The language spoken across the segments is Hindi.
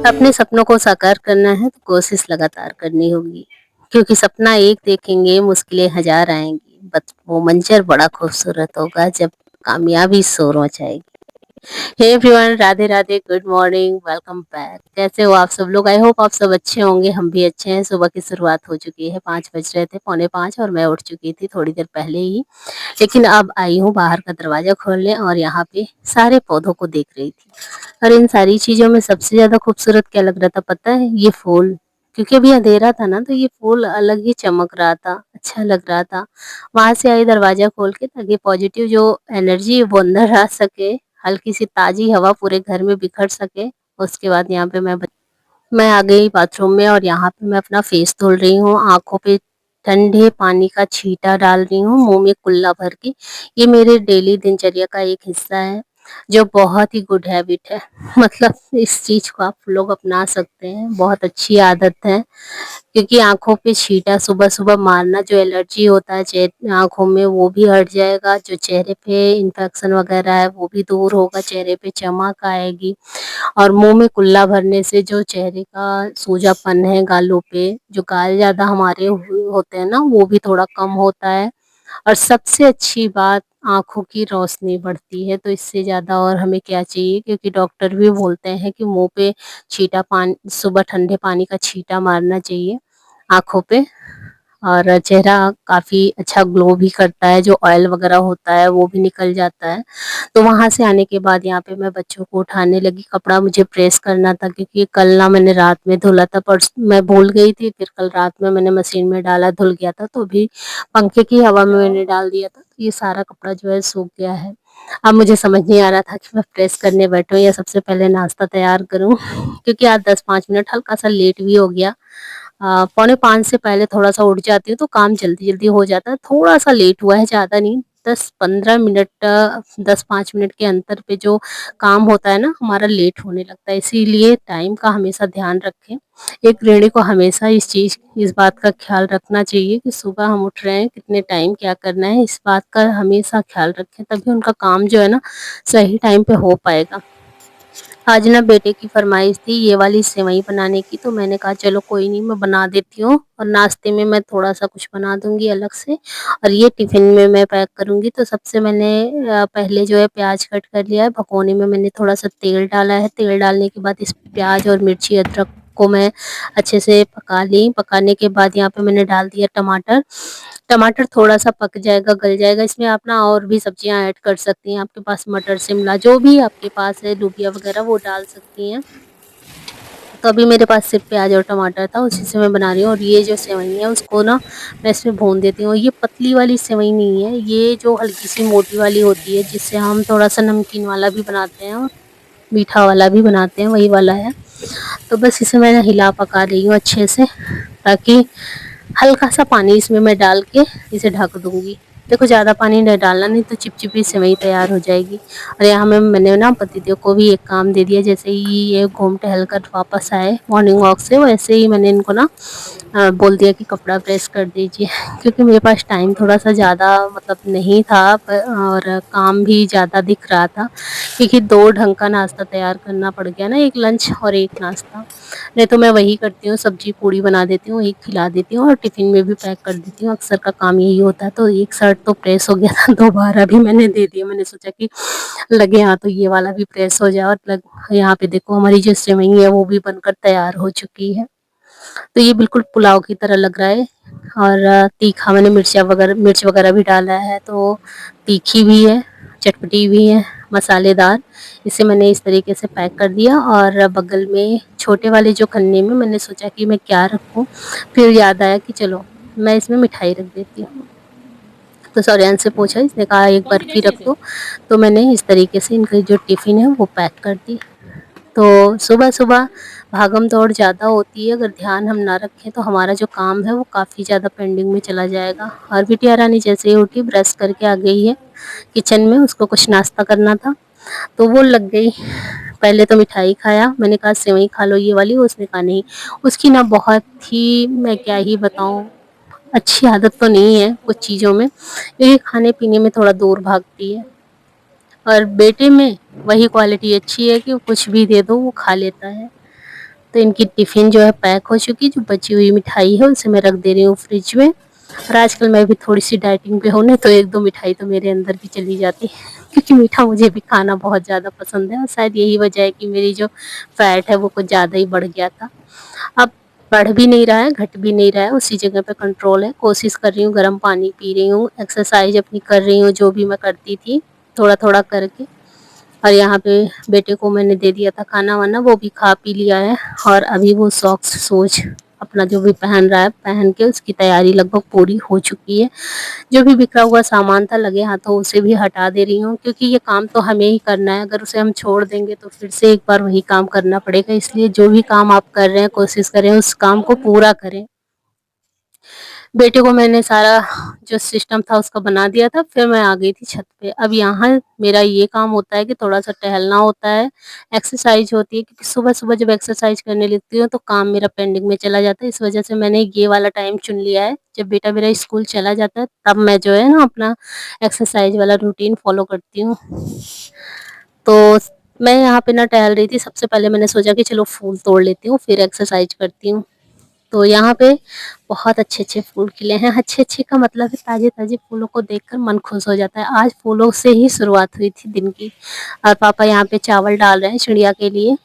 अपने सपनों को साकार करना है तो कोशिश लगातार करनी होगी क्योंकि सपना एक देखेंगे मुश्किलें हजार आएंगी बट वो मंजर बड़ा खूबसूरत होगा जब कामयाबी शोर मचाएगी। Hey everyone, Radhe Radhe, good morning, welcome back. कैसे हो आप सब लोग? आई होप आप सब अच्छे होंगे। हम भी अच्छे हैं। सुबह की शुरुआत हो चुकी है, 5 बज रहे थे, पौने 5, और मैं उठ चुकी थी थोड़ी देर पहले ही। लेकिन अब आई हूँ बाहर का दरवाजा खोलने और यहाँ पे सारे पौधों को देख रही थी। और इन सारी चीजों में सबसे ज्यादा खूबसूरत क्या लग रहा था पता है? ये फूल। क्योंकि अभी अंधेरा था ना, तो ये फूल अलग ही चमक रहा था, अच्छा लग रहा था। वहां से आई दरवाजा खोल के ताकि पॉजिटिव जो एनर्जी है वो अंदर आ सके, हल्की सी ताजी हवा पूरे घर में बिखर सके। उसके बाद यहाँ पे मैं आ गई बाथरूम में और यहाँ पे मैं अपना फेस धुल रही हूँ। आंखों पे ठंडे पानी का छींटा डाल रही हूँ, मुंह में कुल्ला भर के। ये मेरे डेली दिनचर्या का एक हिस्सा है, जो बहुत ही गुड हैबिट है। मतलब इस चीज को आप लोग अपना सकते हैं, बहुत अच्छी आदत है। क्योंकि आंखों पे छींटा सुबह सुबह मारना, जो एलर्जी होता है आंखों में, वो भी हट जाएगा। जो चेहरे पे इन्फेक्शन वगैरह है वो भी दूर होगा, चेहरे पे चमक आएगी। और मुंह में कुल्ला भरने से जो चेहरे का सूजापन है गालों पे, जो गाल ज्यादा हमारे होते हैं ना, वो भी थोड़ा कम होता है। और सबसे अच्छी बात, आंखों की रोशनी बढ़ती है। तो इससे ज्यादा और हमें क्या चाहिए? क्योंकि डॉक्टर भी बोलते हैं कि मुंह पे छींटा पानी, सुबह ठंडे पानी का छींटा मारना चाहिए आंखों पे। और चेहरा काफी अच्छा ग्लो भी करता है, जो ऑयल वगैरह होता है वो भी निकल जाता है। तो वहां से आने के बाद यहाँ पे मैं बच्चों को उठाने लगी। कपड़ा मुझे प्रेस करना था क्योंकि कल ना मैंने रात में धुला था, पर मैं भूल गई थी। फिर कल रात में मैंने मशीन में डाला, धुल गया था, तो भी पंखे की हवा में मैंने डाल दिया था, तो ये सारा कपड़ा जो है सूख गया है। अब मुझे समझ नहीं आ रहा था कि मैं प्रेस करने बैठूं या सबसे पहले नाश्ता तैयार करूं। क्योंकि आज 10-5 मिनट हल्का सा लेट भी हो गया। पौने 5 से पहले थोड़ा सा उठ जाती हूँ तो काम जल्दी जल्दी हो जाता है। थोड़ा सा लेट हुआ है, ज्यादा नहीं। 10-15 मिनट, 10-5 मिनट के अंतर पे जो काम होता है ना, हमारा लेट होने लगता है। इसीलिए टाइम का हमेशा ध्यान रखें। एक गृहिणी को हमेशा इस बात का ख्याल रखना चाहिए कि सुबह हम उठ रहे हैं, कितने टाइम क्या करना है, इस बात का हमेशा ख्याल रखें। तभी उनका काम जो है ना, सही टाइम पे हो पाएगा। आज ना बेटे की फरमाइश थी ये वाली सेवई बनाने की, तो मैंने कहा चलो कोई नहीं, मैं बना देती हूँ। और नाश्ते में मैं थोड़ा सा कुछ बना दूंगी अलग से, और ये टिफिन में मैं पैक करूंगी। तो सबसे मैंने पहले जो है प्याज कट कर लिया है। भगोने में मैंने थोड़ा सा तेल डाला है। तेल डालने के बाद इस प्याज और मिर्ची अदरक को मैं अच्छे से पका ली। पकाने के बाद यहाँ पे मैंने डाल दिया टमाटर। टमाटर थोड़ा सा पक जाएगा, गल जाएगा, इसमें आप ना और भी सब्जियां ऐड कर सकती हैं। आपके पास मटर, शिमला, जो भी आपके पास है, लोबिया वगैरह, वो डाल सकती हैं। तो अभी मेरे पास सिर्फ प्याज और टमाटर था, उसी से मैं बना रही हूँ। और ये जो सेवई है उसको ना मैं इसमें भून देती हूँ। ये पतली वाली सेवई नहीं है, ये जो हल्की सी मोटी वाली होती है, जिससे हम थोड़ा सा नमकीन वाला भी बनाते हैं और मीठा वाला भी बनाते हैं, वही वाला है। तो बस इसे मैं हिला पका रही हूँ अच्छे से, ताकि हल्का सा पानी इसमें मैं डाल के इसे ढक दूंगी। देखो, ज्यादा पानी नहीं डालना, नहीं तो चिपचिपी सेवई तैयार हो जाएगी। और यहाँ में मैंने ना पतिदेव को भी एक काम दे दिया। जैसे ही ये घूम टहल कर वापस आए मॉर्निंग वॉक से, वैसे ही मैंने इनको ना बोल दिया कि कपड़ा प्रेस कर दीजिए। क्योंकि मेरे पास टाइम थोड़ा सा ज़्यादा मतलब नहीं था, और काम भी ज़्यादा दिख रहा था। क्योंकि दो ढंग का नाश्ता तैयार करना पड़ गया ना, एक लंच और एक नाश्ता। नहीं तो मैं वही करती हूँ, सब्जी पूड़ी बना देती हूँ, एक खिला देती हूँ और टिफिन में भी पैक कर देती हूँ। अक्सर का काम यही होता है। तो एक शर्ट तो प्रेस हो गया था, दोबारा भी मैंने दे दिया। मैंने सोचा कि लगे हाथ तो ये वाला भी प्रेस हो जाए। और यहाँ पे देखो, हमारी जो सेवई है वो भी बनकर तैयार हो चुकी है। तो ये बिल्कुल पुलाव की तरह लग रहा है। और तीखा मैंने मिर्च वगैरह भी डाला है, तो तीखी भी है, चटपटी भी है, मसालेदार। इसे मैंने इस तरीके से पैक कर दिया। और बगल में छोटे वाले जो खन्ने में मैंने सोचा कि मैं क्या रखूं, फिर याद आया कि चलो मैं इसमें मिठाई रख देती हूँ। तो सौर्यान से पूछा, इसने कहा एक बर्फी रख दो। तो मैंने इस तरीके से इनकी जो टिफिन है वो पैक कर दी। तो सुबह सुबह भागम दौड़ ज़्यादा होती है, अगर ध्यान हम ना रखें तो हमारा जो काम है वो काफ़ी ज़्यादा पेंडिंग में चला जाएगा। और बिटिया रानी जैसे ही उठी, ब्रश करके आ गई है किचन में, उसको कुछ नाश्ता करना था तो वो लग गई। पहले तो मिठाई खाया, मैंने कहा सेवई खा लो ये वाली, उसने कहा नहीं। उसकी ना बहुत ही, मैं क्या ही बताऊँ, अच्छी आदत तो नहीं है कुछ चीज़ों में, क्योंकि खाने पीने में थोड़ा दूर भागती है। और बेटे में वही क्वालिटी अच्छी है कि वो कुछ भी दे दो वो खा लेता है। तो इनकी टिफ़िन जो है पैक हो चुकी है, जो बची हुई मिठाई है उसे मैं रख दे रही हूँ फ्रिज में। और आजकल मैं भी थोड़ी-सी डाइटिंग पे हूँ ना, तो 1-2 मिठाई तो मेरे अंदर भी चली जाती है क्योंकि मीठा मुझे भी खाना बहुत ज़्यादा पसंद है और शायद यही वजह है कि मेरी जो फैट है वो कुछ ज़्यादा ही बढ़ गया था। अब बढ़ भी नहीं रहा है, घट भी नहीं रहा है, उसी जगह पे कंट्रोल है। कोशिश कर रही हूँ, गर्म पानी पी रही हूँ, एक्सरसाइज़ अपनी कर रही हूँ, जो भी मैं करती थी, थोड़ा-थोड़ा करके। और यहाँ पे बेटे को मैंने दे दिया था खाना-वाना, वो भी खा पी लिया है और अभी वो सॉक्स, शूज़ अपना जो भी पहन रहा है, पहन के उसकी तैयारी लगभग पूरी हो चुकी है। जो भी बिखरा हुआ सामान था लगे हाथों उसे भी हटा दे रही हूँ क्योंकि ये काम तो हमें ही करना है। अगर उसे हम छोड़ देंगे तो फिर से एक बार वही काम करना पड़ेगा। इसलिए जो भी काम आप कर रहे हैं कोशिश करें उस काम को पूरा करें। बेटे को मैंने सारा जो सिस्टम था उसका बना दिया था, फिर मैं आ गई थी छत पे। अब यहाँ मेरा ये काम होता है कि थोड़ा-सा टहलना होता है, एक्सरसाइज़ होती है क्योंकि सुबह-सुबह जब एक्सरसाइज़ करने लगती हूँ तो काम मेरा पेंडिंग में चला जाता है। इस वज़ह से मैंने ये वाला टाइम चुन लिया है, जब बेटा मेरा स्कूल चला जाता है तब मैं जो है ना अपना एक्सरसाइज़ वाला रूटीन फ़ॉलो करती हूँ। तो मैं यहाँ पे ना टहल रही थी, सबसे पहले मैंने सोचा कि चलो फूल तोड़ लेती हूँ, फिर एक्सरसाइज़ करती हूँ। तो यहाँ पे बहुत अच्छे-अच्छे फूल खिले हैं। अच्छे-अच्छे का मतलब है ताज़े-ताज़े फूलों को देखकर मन खुश हो जाता है। आज फूलों से ही शुरुआत हुई थी दिन की और पापा यहाँ पे चावल डाल रहे हैं चिड़िया के लिए।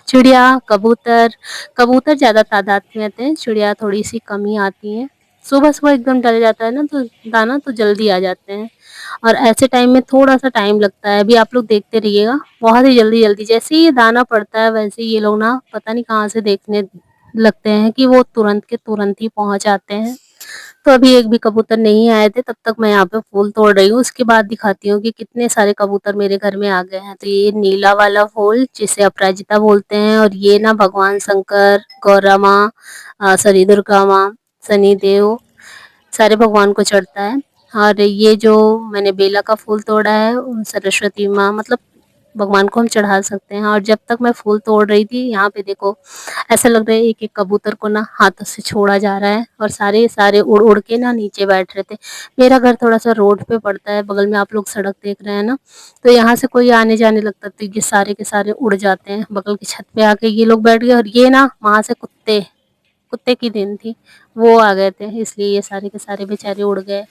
चिड़िया, कबूतर, कबूतर ज़्यादा तादाद में आते हैं, चिड़िया थोड़ी-सी कम ही आती हैं। सुबह-सुबह एकदम डल जाता है ना तो दाना तो जल्दी आ जाते हैं और ऐसे टाइम में थोड़ा-सा टाइम लगता है। अभी आप लोग देखते रहिएगा, बहुत ही जल्दी-जल्दी जैसे ही ये दाना पड़ता है वैसे ही ये लोग ना पता नहीं कहाँ से देखने लगते हैं कि वो तुरंत के तुरंत ही पहुँच आते हैं। तो अभी एक भी कबूतर नहीं आए थे, तब तक मैं यहाँ पे फूल तोड़ रही हूँ। उसके बाद दिखाती हूँ कि कितने सारे कबूतर मेरे घर में आ गए हैं। तो ये नीला वाला फूल जिसे अपराजिता बोलते हैं और ये ना भगवान शंकर, गौरा माँ सॉरी दुर्गा माँ, शनिदेव सारे भगवान को चढ़ता है। और ये जो मैंने बेला का फूल तोड़ा है, सरस्वती माँ मतलब भगवान को हम चढ़ा सकते हैं। और जब तक मैं फूल तोड़ रही थी, यहाँ पे देखो ऐसा लग रहा है एक-एक कबूतर को ना हाथों से छोड़ा जा रहा है और सारे उड़-उड़ के ना नीचे बैठ रहे थे। मेरा घर थोड़ा-सा रोड पे पड़ता है, बगल में आप लोग सड़क देख रहे हैं ना, तो यहाँ से कोई आने-जाने लगता तो ये सारे के सारे उड़ जाते हैं। बगल की छत पे आके ये लोग बैठ गए और ये ना वहाँ से कुत्ते कुत्ते की दिन थी, वो आ गए थे इसलिए ये सारे के सारे बेचारे उड़ गए।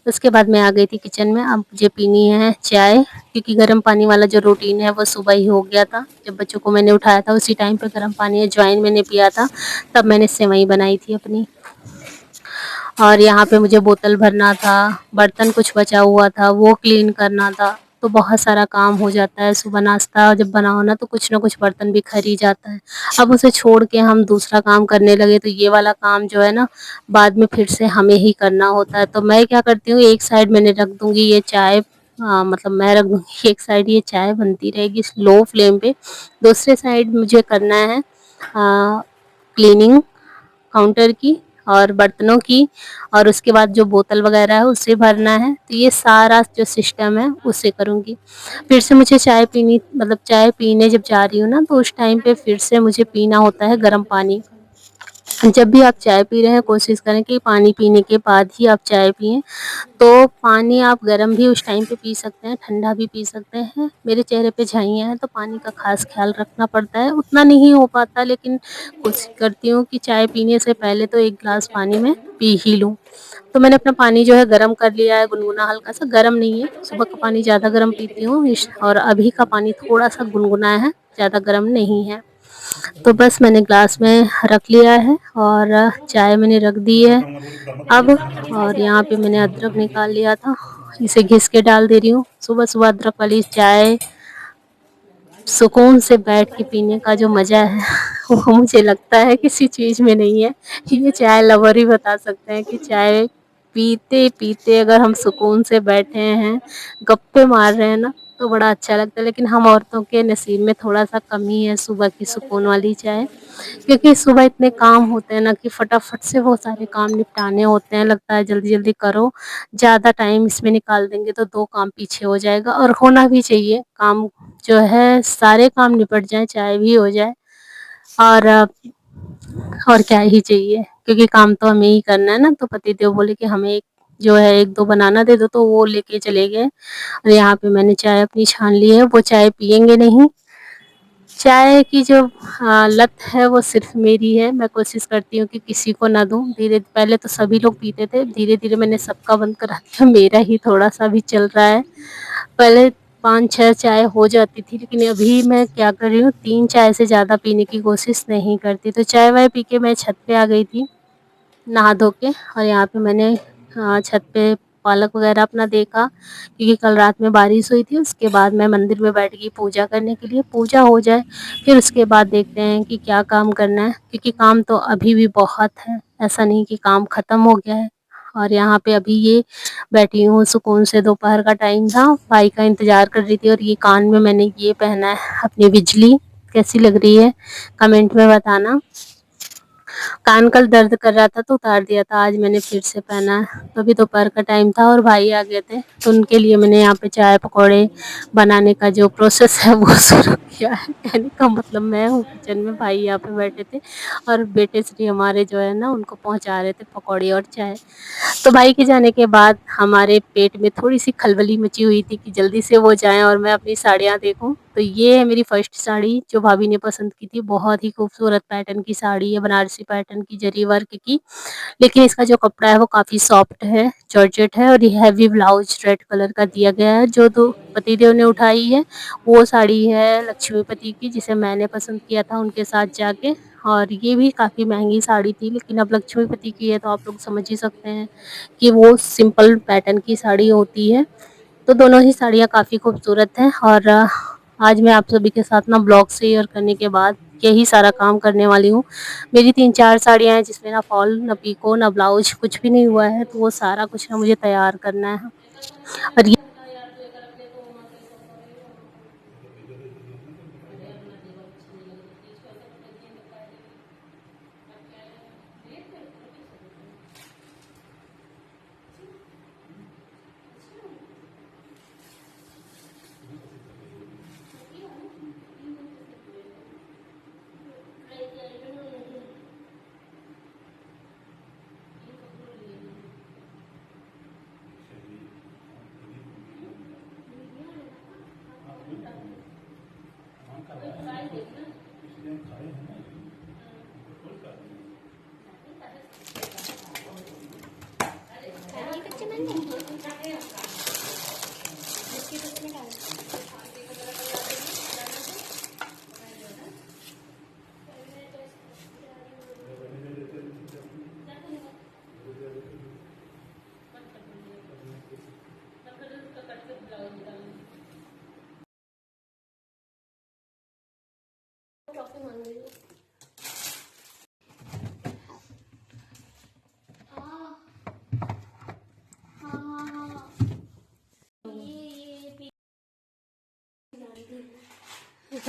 उसके बाद मैं आ गई थी किचन में, अब मुझे पीनी है चाय क्योंकि गर्म पानी वाला जो रूटीन है वो सुबह ही हो गया था। जब बच्चों को मैंने उठाया था उसी टाइम पे गर्म पानी अजवाइन मैंने पिया था, तब मैंने सेवई बनाई थी अपनी। और यहाँ पे मुझे बोतल भरना था, बर्तन कुछ बचा हुआ था वो क्लीन करना था, तो बहुत सारा काम हो जाता है। सुबह नाश्ता जब बनाओ ना तो कुछ ना कुछ बर्तन बिखर ही जाता है। अब उसे छोड़ के हम दूसरा काम करने लगे तो ये वाला काम जो है ना बाद में फिर से हमें ही करना होता है। तो मैं क्या करती हूँ एक साइड मैंने रख दूँगी ये चाय मतलब मैं रख दूँगी एक साइड ये चाय बनती रहेगी लो फ्लेम पे, दूसरे साइड मुझे करना है क्लीनिंग काउंटर की और बर्तनों की और उसके बाद जो बोतल वगैरह है उसे भरना है। तो ये सारा जो सिस्टम है उसे करूँगी। फिर से मुझे चाय पीनी मतलब चाय पीने जब जा रही हूँ ना तो उस टाइम पे फिर से मुझे पीना होता है गर्म पानी। जब भी आप चाय पी रहे हैं कोशिश करें कि पानी पीने के बाद ही आप चाय पिएँ। तो पानी आप गरम भी उस टाइम पे पी सकते हैं, ठंडा भी पी सकते हैं। मेरे चेहरे पे झाइयाँ हैं तो पानी का ख़ास ख़्याल रखना पड़ता है, उतना नहीं हो पाता लेकिन कोशिश करती हूँ कि चाय पीने से पहले तो 1 ग्लास पानी मैं पी ही लूँ। तो मैंने अपना पानी जो है गरम कर लिया है, गुनगुना हल्का-सा गरम नहीं है, सुबह का पानी ज़्यादा गरम पीती हूँ इश और अभी का पानी थोड़ा-सा गुनगुना है, ज़्यादा गरम नहीं है। तो बस मैंने ग्लास में रख लिया है और चाय मैंने रख दी है अब। और यहाँ पे मैंने अदरक निकाल लिया था, इसे घिस के डाल दे रही हूँ। सुबह-सुबह अदरक वाली चाय सुकून से बैठ के पीने का जो मज़ा है वो मुझे लगता है किसी चीज़ में नहीं है। ये चाय लवर ही बता सकते हैं कि चाय पीते-पीते अगर हम सुकून से बैठे हैं, गप्पे मार रहे हैं ना, तो बड़ा अच्छा लगता है। लेकिन हम औरतों के नसीब में थोड़ा-सा कमी है सुबह की सुकून वाली चाय। क्योंकि सुबह इतने काम होते हैं ना कि फटाफट से वो सारे काम निपटाने होते हैं, लगता है जल्दी-जल्दी करो, ज़्यादा टाइम इसमें निकाल देंगे तो 2 काम पीछे हो जाएगा और होना भी चाहिए। काम जो है सारे काम निपट जाएँ, चाहे भी हो जाए और और क्या ही चाहिए क्योंकि काम तो हमें ही करना है ना, तो पतिदेव बोले कि हमें एक जो है 1-2 बनाना दे दो, तो वो लेके चले गए और यहाँ पे मैंने चाय अपनी छान ली है, वो चाय पिएँगे नहीं चाय की जो लत है वो सिर्फ मेरी है। मैं कोशिश करती हूँ कि किसी को ना दूँ। धीरे पहले तो सभी लोग पीते थे, धीरे-धीरे मैंने सबका बंद करा दिया, मेरा ही थोड़ा-सा अभी चल रहा है। पहले 5-6 चाय हो जाती थी, लेकिन अभी मैं क्या कर रही हूँ, 3 चाय से ज़्यादा पीने की कोशिश नहीं करती। तो चाय-वाय पी के मैं छत पे आ गई थी, नहा धो के, और यहाँ पे मैंने छत पे पालक वगैरह अपना देखा, क्योंकि कल रात में बारिश हुई थी। उसके बाद मैं मंदिर में बैठ गई पूजा करने के लिए। पूजा हो जाए फिर उसके बाद देखते हैं कि क्या काम करना है, क्योंकि काम तो अभी भी बहुत है, ऐसा नहीं कि काम ख़त्म हो गया है। और यहाँ पे अभी ये बैठी हूँ सुकून से, दोपहर का टाइम था, भाई का इंतज़ार कर रही थी। और ये कान में मैंने ये पहना है अपनी बिजली, कैसी लग रही है कमेंट में बताना। कान कल दर्द कर रहा था तो उतार दिया था, आज मैंने फिर से पहना है। तो अभी दोपहर का टाइम था और भाई आ गए थे, तो उनके लिए मैंने यहाँ पे चाय पकौड़े बनाने का जो प्रोसेस है वो शुरू किया है। कहने का मतलब मैं हूँ किचन में, भाई यहाँ पे बैठे थे और बेटे श्री हमारे जो है ना उनको पहुँचा रहे थे पकौड़े और चाय। तो भाई के जाने के बाद हमारे पेट में थोड़ी-सी खलबली मची हुई थी कि जल्दी से वो जाएँ और मैं अपनी साड़ियाँ देखूँ। तो ये है मेरी फर्स्ट साड़ी जो भाभी ने पसंद की थी। बहुत ही खूबसूरत पैटर्न की साड़ी है, बनारसी पैटर्न की, जरी वर्क की। लेकिन इसका जो कपड़ा है वो काफ़ी सॉफ्ट है, जॉर्जेट है, और ये हैवी ब्लाउज रेड कलर का दिया गया है। जो दो पतिदेव ने उठाई है वो साड़ी है लक्ष्मीपति की, जिसे मैंने पसंद किया था उनके साथ जाके। और ये भी काफ़ी महंगी साड़ी थी, लेकिन अब लक्ष्मीपति की है तो आप लोग समझ ही सकते हैं कि वो सिंपल पैटर्न की साड़ी होती है। तो दोनों ही साड़ियाँ काफ़ी खूबसूरत हैं। और आज मैं आप सभी के साथ ना ब्लॉग शेयर करने के बाद यही सारा काम करने वाली हूँ। मेरी 3-4 साड़ियाँ हैं जिसमें ना फॉल, ना पिको, ना ब्लाउज, कुछ भी नहीं हुआ है, तो वो सारा कुछ ना मुझे तैयार करना है। और ये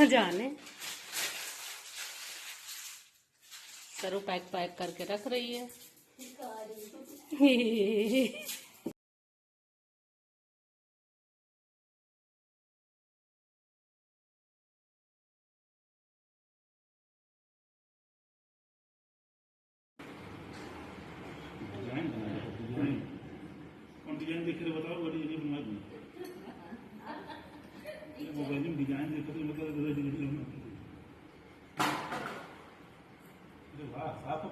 जाने सरू पैक पैक करके रख रही है। डिजाइन देख के बताओ, बड़ी ये बनवा दूँ ये डिजाइन देख के मतलब वाह साफ